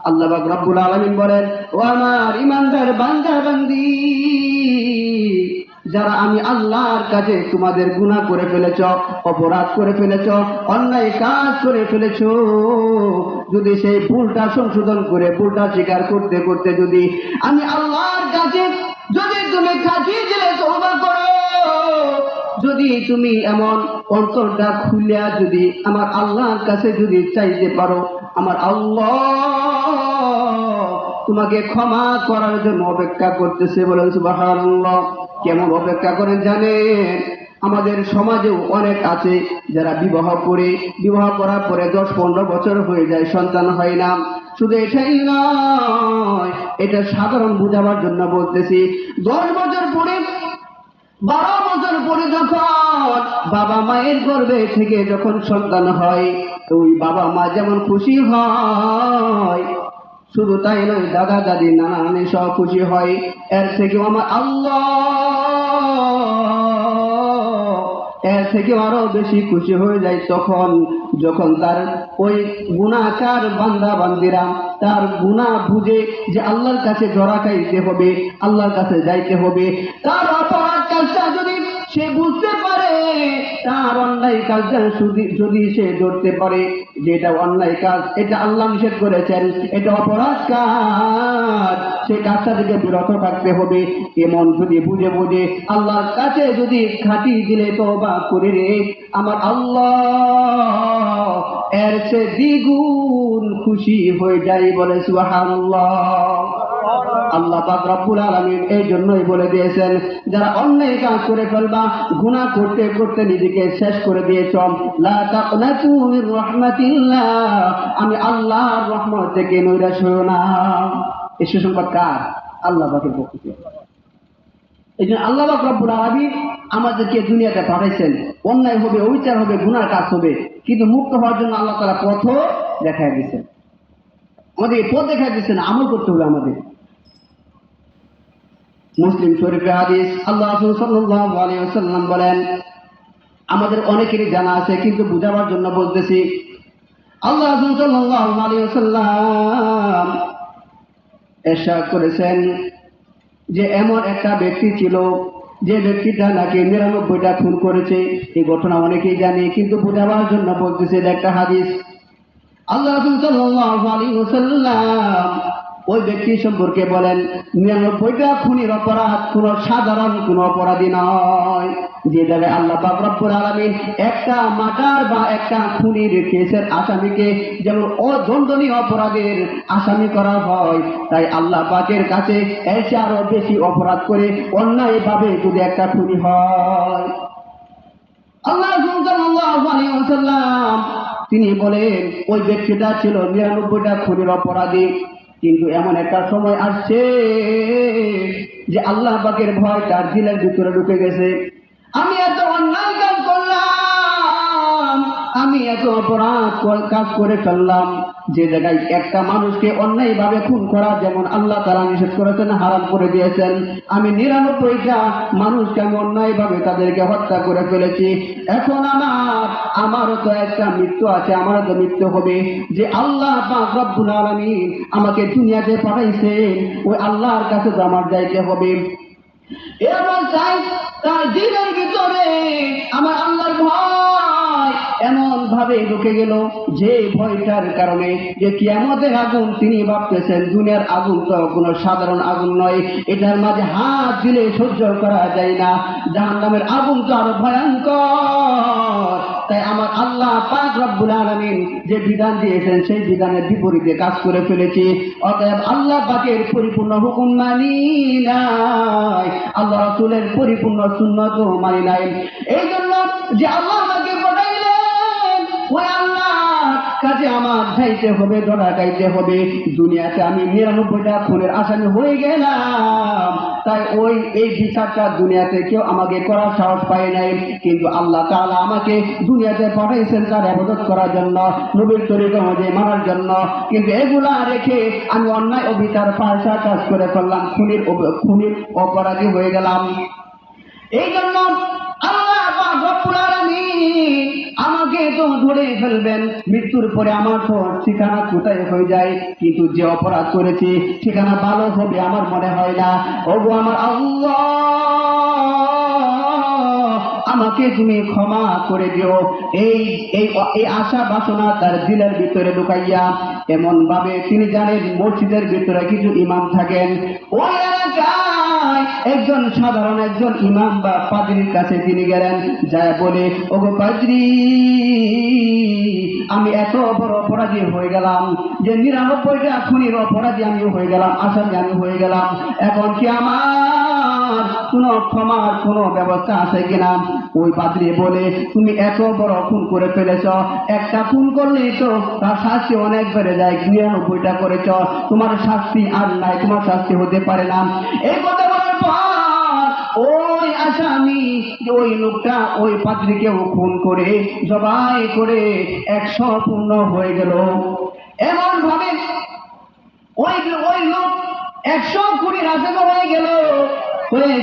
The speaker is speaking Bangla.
আল্লাহ পাক রব্বুল আলামিন বলেন, ও আমার ঈমানদার বান্দা বান্দি, যারা আমি আল্লাহর কাছে তোমাদের গুনাহ করে ফেলেছ, অপরাধ করে ফেলেছ, অন্যায় কাজ করে ফেলেছ, যদি সেই ভুলটা সংশোধন করে ভুলটা স্বীকার করতে করতে যদি আমি আল্লাহর কাছে যদি তুমি কাছে দিলে তওবা করো, যদি তুমি এমন অন্তরটা খুলিয়া যদি আমার আল্লাহর কাছে যদি চাইতে পারো, আমার আল্লাহ তোমাকে ক্ষমা করার জন্য অপেক্ষা করতেছে। বলেন সুবহানাল্লাহ। কেমন অপেক্ষা করেন জানেন? আমাদের সমাজেও অনেক আছে যারা বিবাহ করার পরে 10-15 বছর হয়ে যায়, সন্তান হয় না। শুধু এটাই নয়, এটা সাধারণ বুঝাবার জন্য বলতেছি। 10 বছর পরে 12 বছর পরে যখন বাবা মায়ের গর্ভে থেকে যখন সন্তান হয়, ওই বাবা মা যেমন খুশি হয়, শুধু তাই নয়, দাদা দাদি নানা নানি সব খুশি হয়। এর থেকেও আমার আল্লাহ এর থেকে আরো বেশি খুশি হয়ে যায় তখন যখন তার ওই গুনাহগার বান্দা বান্দিরা তার গুনাহ বুঝে যে আল্লাহর কাছে ধরা খাইতে হবে, আল্লাহর কাছে যাইতে হবে। তার অপরাধ কাজটা যদি সে বুঝতে পারে, তার অন্যায় কাজটা যদি সে ধরতে পারে যে এটা অন্যায় কাজ, এটা আল্লাহ নিষেধ করেছেন, এটা অপরাধ কাজ, সে কাজটা থেকে বিরত থাকতে হবে। এমন যদি বুঝে বুঝে আল্লাহর কাছে যদি খাঁটি দিলে তওবা করে রে, আমার আল্লাহ এর চেয়ে দ্বিগুণ খুশি হয়ে যায়। বলে সুবহানাল্লাহ। আল্লাহ পাক রব্বুল আলামিন এই জন্যই বলে দিয়েছেন, যারা অন্যায় কাজ করে ফেলবা, গুনাহ করতে করতে নিজেকে শেষ করে দিয়েছ, লা তাকনাতু মির রাহমাতিল্লাহ, আমি আল্লাহর রহমত থেকে নৈরাশ হইও না। এই সুসংবাদ কার? আল্লাহ পাকের পক্ষ থেকে। এই জন্য আল্লাহ পাক রব্বুল আলামিন আমাদেরকে দুনিয়াতে পাঠাইছেন। অন্যায় হবে, অবিচার হবে, গুনার কাজ হবে, কিন্তু মুক্ত হওয়ার জন্য আল্লাহ তাআলা পথ দেখায় দিয়েছেন। আমাদের পথ দেখায় দিয়েছেন, আমল করতে হবে আমাদের। মুসলিম শরীফের হাদিস, আল্লাহ রাসূল সাল্লাল্লাহু আলাইহি ওয়াসাল্লাম বলেন, আমাদের অনেকেরই জানা আছে কিন্তু বুঝাবার জন্য বলতেছি। আল্লাহ রাসূল সাল্লাল্লাহু আলাইহি ওয়াসাল্লাম ইরশাদ করেছেন যে এমন একটা ব্যক্তি ছিল যে ব্যক্তিটা নাকি 99টা খুন করেছে। এই ঘটনা অনেকেই জানে কিন্তু বুঝাবার জন্য বলতেছে, একটা হাদিস। আল্লাহ রাসূল সাল্লাল্লাহু আলাইহি ওয়াসাল্লাম ওই ব্যক্তি সম্পর্কে বলেন, 99টা খুনের অপরাধ কোন সাধারণ কোন অপরাধী নয়। যে জায়গায় আল্লাহ পাক রব্বুল আলামিন একটা মার্ডার বা একটা খুনের কেসের আসামিকে যেমন অদণ্ডনীয় অপরাধের আসামি করা হয়, তাই আল্লাহ পাকের কাছে এর চেয়ে আরো বেশি অপরাধ করে অন্যায় ভাবে যদি একটা খুনি হয়, আল্লাহ রাসূল সাল্লাল্লাহু আলাইহি ওয়াসাল্লাম তিনি বলেন ওই ব্যক্তিটা ছিল 99টা খুনের অপরাধী। কিন্তু এমন একটা সময় আসছে যে আল্লাহ পাকের ভয় তার দিলের ভিতরে ঢুকে গেছে। আমি এত অন্যায় কাজ করলাম, আমি এত অপরাধ কাজ করে ফেললাম, যে জায়গায় একটা মানুষকে অন্যায় ভাবে খুন করা যেমন আল্লাহ তাআলা নিষেধ করেছেন, হারাম করে দিয়েছেন, আমি 99টা মানুষকে আমি অন্যায় ভাবে তাদেরকে হত্যা করে ফেলেছি। এখন আমারও তো একটা মৃত্যু আছে, আমারও তো মৃত্যু হবে। যে আল্লাহ পাক রব্বুল আলামিন আমাকে দুনিয়াতে পাঠাইছেন, ওই আল্লাহর কাছে তো আমার যাইতে হবে। এবার চাই তার দিলের ভিতরে আমার আল্লাহর ভয় এমন ভাবে ঢুকে গেল যে ভয়টার কারণে যে কিয়ামতের আগুন তিনি ভাবতেছেন দুনিয়ার আগুন তো কোনো সাধারণ আগুন নয়, এটার মাঝে হাত দিলে সহ্য করা যায় না, জাহান্নামের আগুন তো আরো ভয়ঙ্কর। তাই আমার আল্লাহ পাক রব্বুল আলামিন যে বিধান দিয়েছেন সেই বিধানের বিপরীতে কাজ করে ফেলেছি, অতএব আল্লাহ পাকের পরিপূর্ণ হুকুম মানি নাই, আল্লাহ রাসূলের পরিপূর্ণ সুন্নাত মানি নাই। এই জন্য যে আল্লাহ আমাকে পাঠাইলেন ওই আল্লাহর কাছে আমার যাইতে হবে, ধরা খাইতে হবে। দুনিয়াতে আমি 99টা খুনের আসামি হয়ে গেলাম, তাই এই বিচারটা দুনিয়াতে কেউ আমাকে করার সাহস পায় নাই। কিন্তু আল্লাহ তাআলা আমাকে দুনিয়াতে পাঠাইছেন তার ইবাদত করার জন্য, নবীর তরিকা অনুযায়ী মানার জন্য। কিন্তু এগুলা রেখে আমি অন্যায় অবিচার ফাহশা কাজ করে ফেললাম, খুনির অপরাধী হয়ে গেলাম। এই জন্য আল্লাহ পাক রব্বুল আলামিন আমাকে তো ধরে ফেলবেন, মৃত্যুর পরে আমার তো ঠিকানা কোথায় হয়ে যায়, কিন্তু যে অপরাধ করেছি ঠিকানা ভালো হবে আমার মনে হয় না। ওগো আমার আল্লাহ, আমাকে তুমি ক্ষমা করে দিও। এই এই এই আশা বাসনা তার দিলের ভিতরে ঢুকাইয়া এমন ভাবে তিনি জানেন মসজিদের ভিতরে কিছু ইমাম থাকেন, ওই এলাকায় একজন সাধারণ একজন ইমাম বা পাদ্রীর কাছে তিনি গেলেন, যায় বলে, ওগো পাদ্রী, আমি এত বড় অপরাধী হয়ে গেলাম যে 99টা খুনির অপরাধী আমি হয়ে গেলাম, আসামি আমি হয়ে গেলাম, এখন কি আমার কোনো ক্ষমার কোনো ব্যবস্থা আছে কিনা? ওই পাদ্রী বলে, তুমি এত বড় খুন করে ফেলেছ, একটা খুন করলেই তো তার শাস্তি অনেক বেড়ে যায়, 99টা করেছ, তোমার শাস্তি আর নাই, তোমার শাস্তি হতে পারে না। এই কথা বলার পর ওই আসামি, ওই লোকটা ওই পাদ্রীকেও খুন করে জবাই করে 100 পূর্ণ হয়ে গেল। এমন ভাবে ওই লোক 100 খুনির আসামি হয়ে গেল। হয়ে